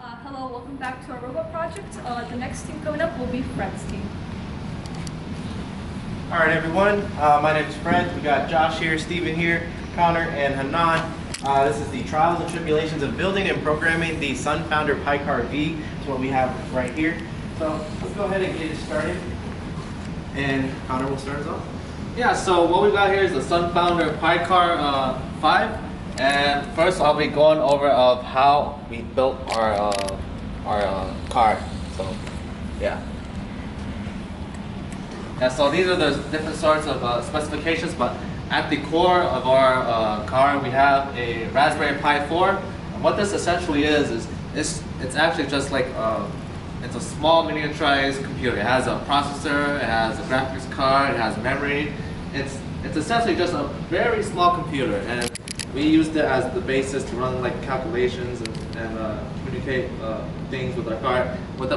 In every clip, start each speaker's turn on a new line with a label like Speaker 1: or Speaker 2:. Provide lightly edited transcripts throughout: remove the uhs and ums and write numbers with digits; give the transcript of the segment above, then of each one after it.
Speaker 1: Hello, welcome back to our robot project. The next team coming up will be Fred's team.
Speaker 2: All right, everyone. My name is Fred. We got Josh here, Steven here, Connor, and Hanan. This is the trials and tribulations of building and programming the SunFounder PyCar V. That's what we have right here. So let's go ahead and get it started. And Connor will start us off.
Speaker 3: Yeah, so what we got here is the SunFounder PyCar 5. And first I'll be going over of how we built our car. So, yeah. And so these are the different sorts of specifications, but at the core of our car we have a Raspberry Pi 4. And what this essentially is it's actually just like it's a small miniaturized computer. It has a processor, it has a graphics card, it has memory. It's essentially just a very small computer, and we used it as the basis to run like calculations and communicate things with our car. With the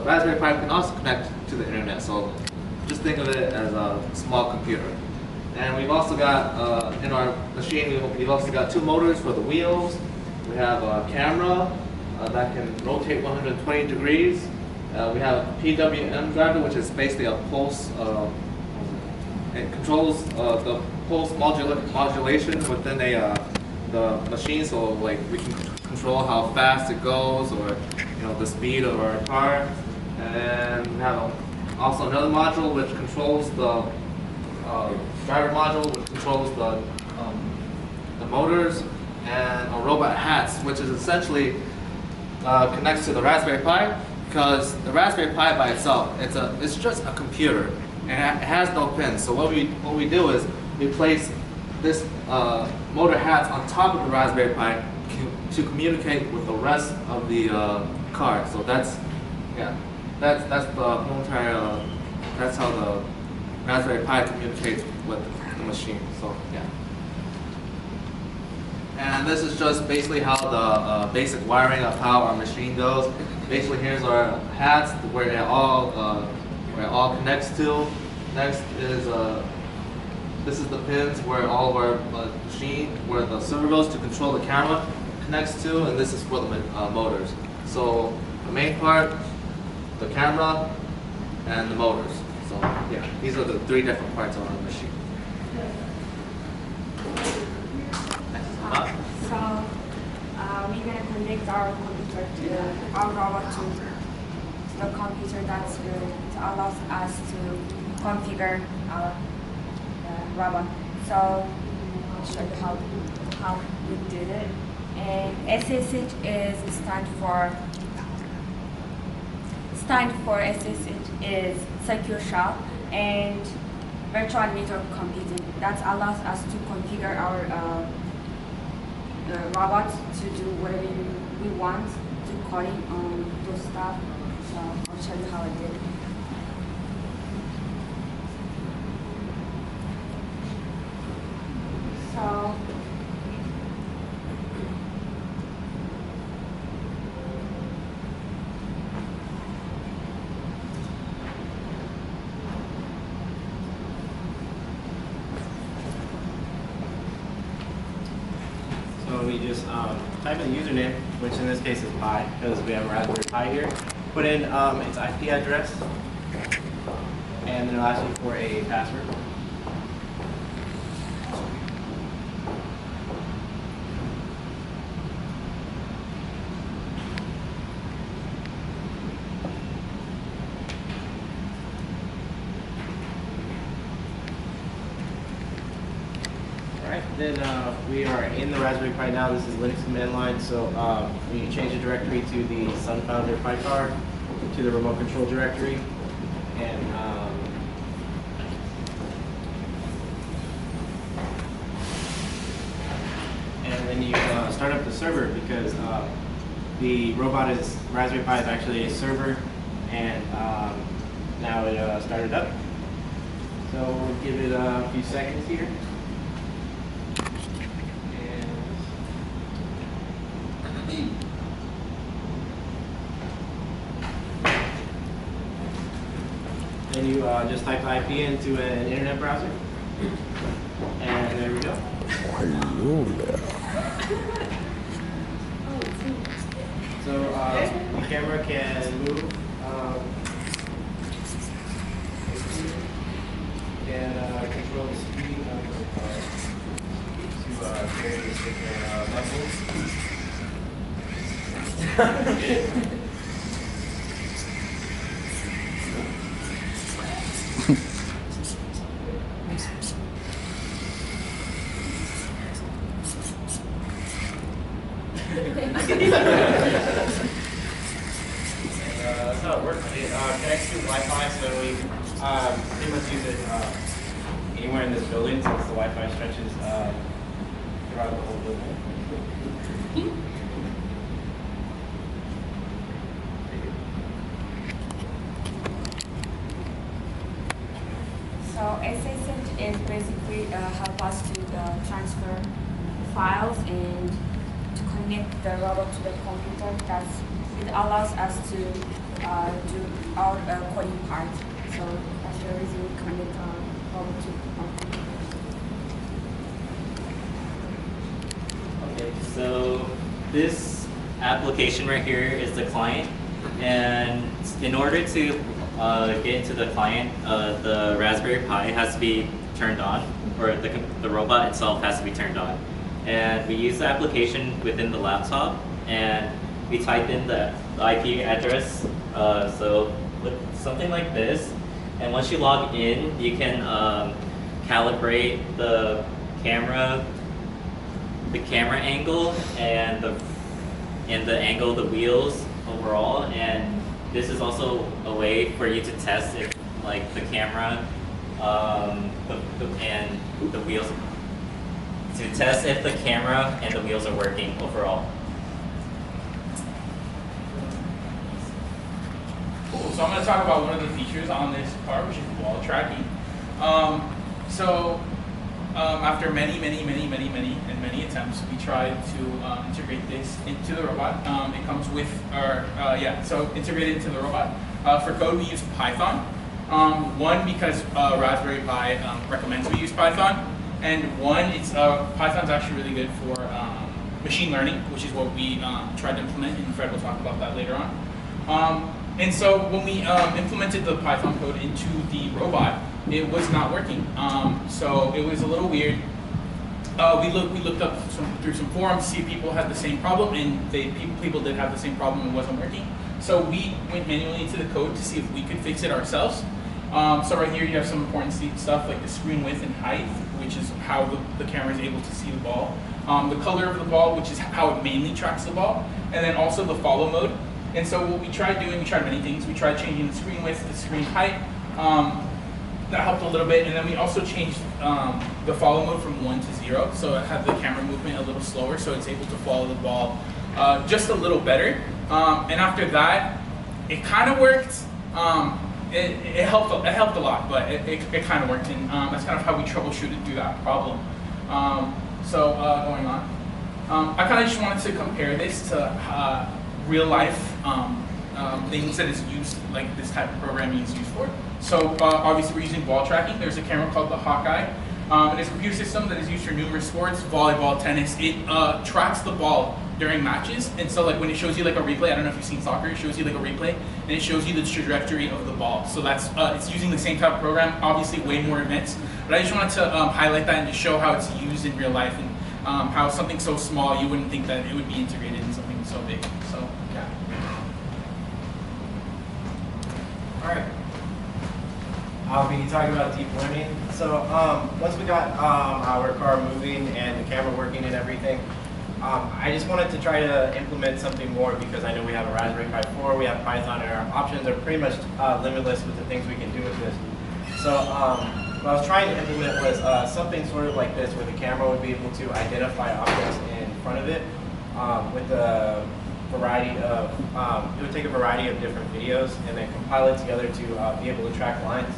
Speaker 3: Raspberry Pi, we can also connect to the internet. So just think of it as a small computer. And we've also got in our machine, we've also got two motors for the wheels. We have a camera that can rotate 120 degrees. We have a PWM driver, which is basically a pulse. It controls the pulse modulation within the machine, so like we can control how fast it goes, or the speed of our car. And we have also another module which controls the driver module, which controls the motors, and a robot hats, which is essentially connects to the Raspberry Pi, because the Raspberry Pi by itself, it's just a computer. And it has no pins. So what we do is we place this motor hats on top of the Raspberry Pi to communicate with the rest of the car. So that's the whole entire that's how the Raspberry Pi communicates with the machine. So yeah. And this is just basically how the basic wiring of how our machine goes. Basically, here's our hats where it all connects to. Next is this is the pins where all of our where the server goes to control the camera connects to, and this is for the motors. So the main part, the camera, and the motors. So yeah, these are the three different parts of our machine.
Speaker 4: So we're gonna connect our computer to our robot to the computer that's good. It allows us to configure our robot. So I'll show you how we did it. And SSH is secure shell, and virtual network computing. That allows us to configure our robot to do whatever we want, to coding on those stuff. So I'll show you how I did it. So
Speaker 2: we just type in the username, which in this case is Pi, because we have a Raspberry Pi here. Put in its IP address, and then it'll ask you for a password. Then we are in the Raspberry Pi now. This is Linux command line, so we change the directory to the SunFounder PyCar, to the remote control directory, and then you start up the server, because the Raspberry Pi is actually a server, and now it started up. So we'll give it a few seconds here. Then you just type IP into an internet browser, and there we go.
Speaker 5: Hello there.
Speaker 2: So the camera can move. And control the speed of the car to various different levels. That's how it works. It connects to Wi-Fi, so we pretty much use it anywhere in this building since the Wi-Fi stretches throughout the whole building.
Speaker 4: So SSH is basically help us to transfer files and to connect the robot to the computer. It allows us to do our coding part. So that's the reason we connect our robot to the computer.
Speaker 5: Okay, so this application right here is the client, and in order to get into the client, the Raspberry Pi has to be turned on, or the robot itself has to be turned on. And we use the application within the laptop, and we type in the IP address, so with something like this. And once you log in, you can calibrate the camera angle and the angle of the wheels overall. And this is also a way for you to test if like the camera and the wheels, to test if the camera and the wheels are working overall.
Speaker 6: Cool. So I'm going to talk about one of the features on this car, which is wall tracking. After many attempts, we tried to integrate this into the robot. It comes with so integrated into the robot. For code, we use Python. One, because Raspberry Pi recommends we use Python, and one, Python's actually really good for machine learning, which is what we tried to implement, and Fred will talk about that later on. And so when we implemented the Python code into the robot, it was not working. So it was a little weird. We looked up through some forums to see if people had the same problem, and people did have the same problem and it wasn't working. So we went manually into the code to see if we could fix it ourselves. So right here you have some important stuff like the screen width and height, which is how the camera is able to see the ball. The color of the ball, which is how it mainly tracks the ball, and then also the follow mode. And so what we tried doing, we tried many things. We tried changing the screen width, the screen height. That helped a little bit, and then we also changed the follow mode from 1 to 0, so it had the camera movement a little slower, so it's able to follow the ball just a little better. And after that, it kind of worked. It helped a lot, but it kind of worked, and that's kind of how we troubleshooted through that problem. Going on, I kind of just wanted to compare this to real life things that is used, like this type of programming is used for. So obviously we're using ball tracking. There's a camera called the Hawkeye. It is a computer system that is used for numerous sports, volleyball, tennis. It tracks the ball during matches. And so like when it shows you like a replay, I don't know if you've seen soccer, it shows you like a replay, and it shows you the trajectory of the ball. So that's it's using the same type of program, obviously way more advanced. But I just wanted to highlight that and just show how it's used in real life, and how something so small, you wouldn't think that it would be integrated in something so big. So yeah.
Speaker 2: All right. I'll be talking about deep learning. So once we got our car moving and the camera working and everything, I just wanted to try to implement something more because I know we have a Raspberry Pi 4, we have Python, and our options are pretty much limitless with the things we can do with this. So what I was trying to implement was something sort of like this, where the camera would be able to identify objects in front of it with a variety of, it would take a variety of different videos and then compile it together to be able to track lines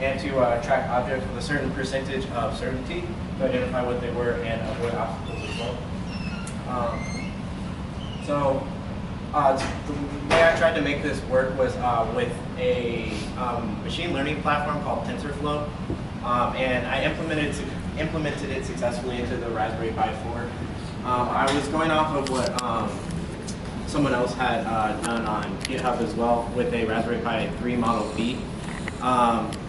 Speaker 2: and to track objects with a certain percentage of certainty to identify what they were and avoid obstacles as well. The way I tried to make this work was with a machine learning platform called TensorFlow, and I implemented it successfully into the Raspberry Pi 4. I was going off of what someone else had done on GitHub as well with a Raspberry Pi 3 Model B,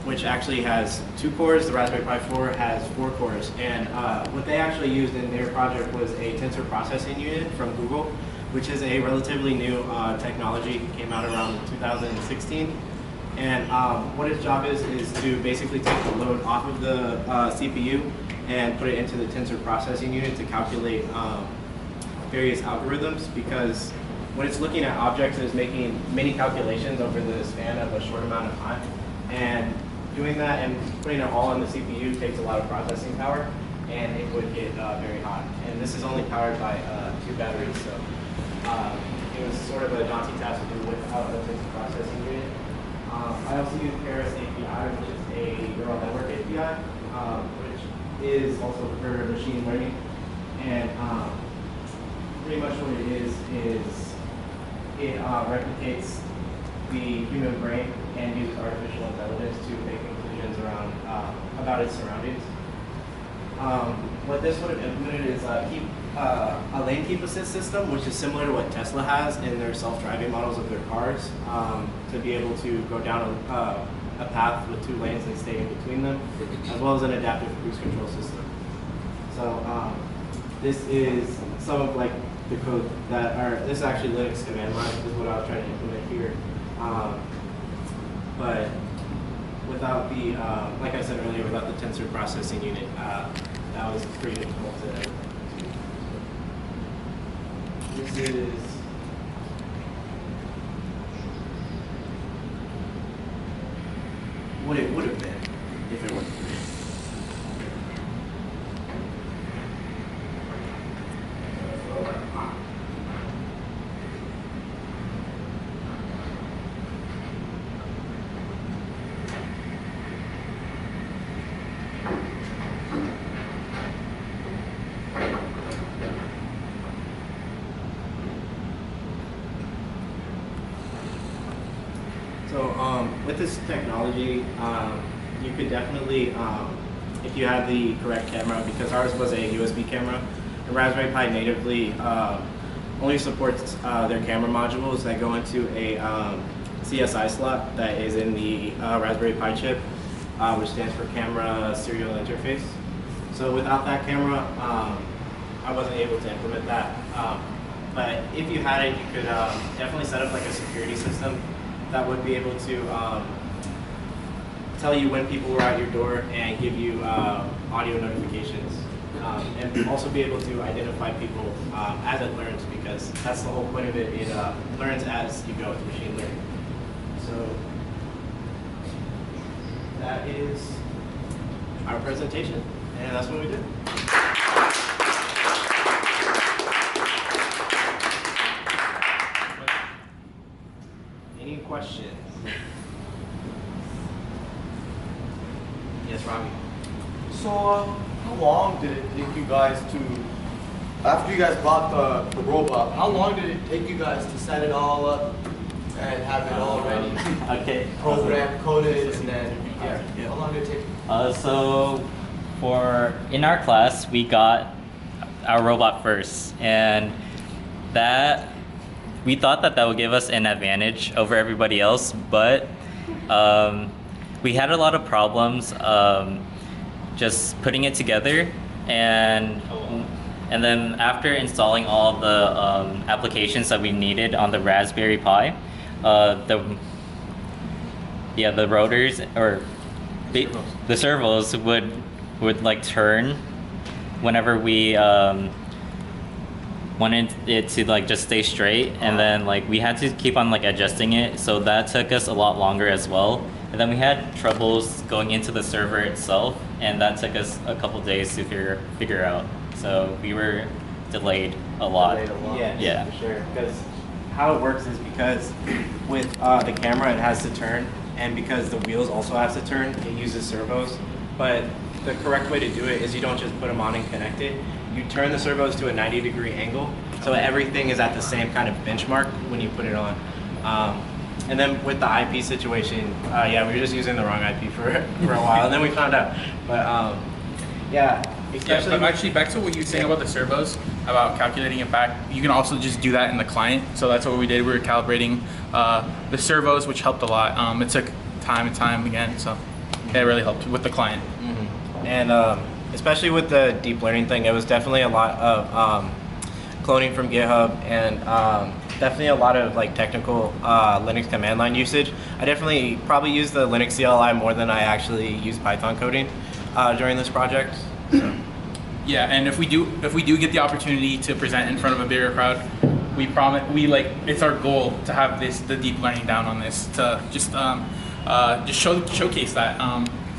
Speaker 2: which actually has 2 cores. The Raspberry Pi 4 has 4 cores. And what they actually used in their project was a tensor processing unit from Google, which is a relatively new technology. It came out around 2016. And what its job is to basically take the load off of the CPU and put it into the tensor processing unit to calculate various algorithms, because when it's looking at objects, it's making many calculations over the span of a short amount of time. And doing that and putting it all on the CPU takes a lot of processing power, and it would get very hot. And this is only powered by 2 batteries, so it was sort of a daunting task to do without a tensor processing unit. I also use Keras API, which is a neural network API, which is also for machine learning. And pretty much what it is it replicates the human brain and uses artificial intelligence to make conclusions around about its surroundings. What this would have implemented is a lane keep assist system, which is similar to what Tesla has in their self-driving models of their cars, to be able to go down a path with 2 lanes and stay in between them, as well as an adaptive cruise control system. So this is some of like the code that are, this is actually Linux command line, is what I was trying to implement here. But without the, like I said earlier, without the tensor processing unit, that was pretty difficult to do. This is what it would have been if it wasn't. So with this technology, you could definitely, if you had the correct camera, because ours was a USB camera, the Raspberry Pi natively only supports their camera modules that go into a CSI slot that is in the Raspberry Pi chip, which stands for Camera Serial Interface. So without that camera, I wasn't able to implement that. But if you had it, you could definitely set up like a security system that would be able to tell you when people were at your door and give you audio notifications, and also be able to identify people as it learns, because that's the whole point of it. It learns as you go with machine learning. So that is our presentation, and that's what we did. Any questions? Yes, Robbie.
Speaker 7: So, how long did it take you guys to, after you guys bought the robot, how long did it take you guys to set it all up and have it all ready?
Speaker 5: Okay.
Speaker 7: Programmed, coded, and then, yeah. How long did it take?
Speaker 5: So in our class, we got our robot first, and that we thought that would give us an advantage over everybody else, but we had a lot of problems just putting it together, and then after installing all the applications that we needed on the Raspberry Pi, the rotors or the servos would like turn whenever we wanted it to like just stay straight, and then like we had to keep on like adjusting it, so that took us a lot longer as well. And then we had troubles going into the server itself, and that took us a couple days to figure out. So we were delayed a lot.
Speaker 2: Yeah, for sure. Because how it works is because with the camera it has to turn, and because the wheels also have to turn, it uses servos. But the correct way to do it is you don't just put them on and connect it. You turn the servos to a 90-degree angle, so everything is at the same kind of benchmark when you put it on. And then with the IP situation, we were just using the wrong IP for a while, and then we found out. But Yeah,
Speaker 6: Yeah,
Speaker 2: especially
Speaker 6: but actually back to what you were saying about the servos, about calculating it back, you can also just do that in the client. So that's what we did. We were calibrating the servos, which helped a lot. It took time and time again, so it really helped with the client.
Speaker 2: And especially with the deep learning thing, it was definitely a lot of cloning from GitHub and definitely a lot of like technical Linux command line usage. I definitely probably use the Linux CLI more than I actually use Python coding during this project. So.
Speaker 6: Yeah, and if we do get the opportunity to present in front of a bigger crowd, it's our goal to have the deep learning down on this to just showcase that.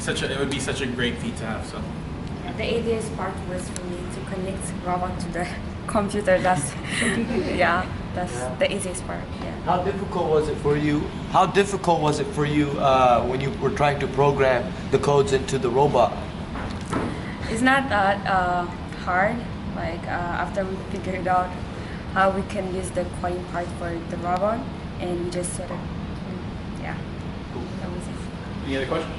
Speaker 6: It would be such a great feat to have. So.
Speaker 4: The easiest part was for me to connect robot to the computer. That's the easiest part. Yeah.
Speaker 7: How difficult was it for you? How difficult was it for you when you were trying to program the codes into the robot?
Speaker 4: It's not that hard. Like after we figured out how we can use the coding part for the robot, and we just sort of, yeah, that was it.
Speaker 6: Any other questions?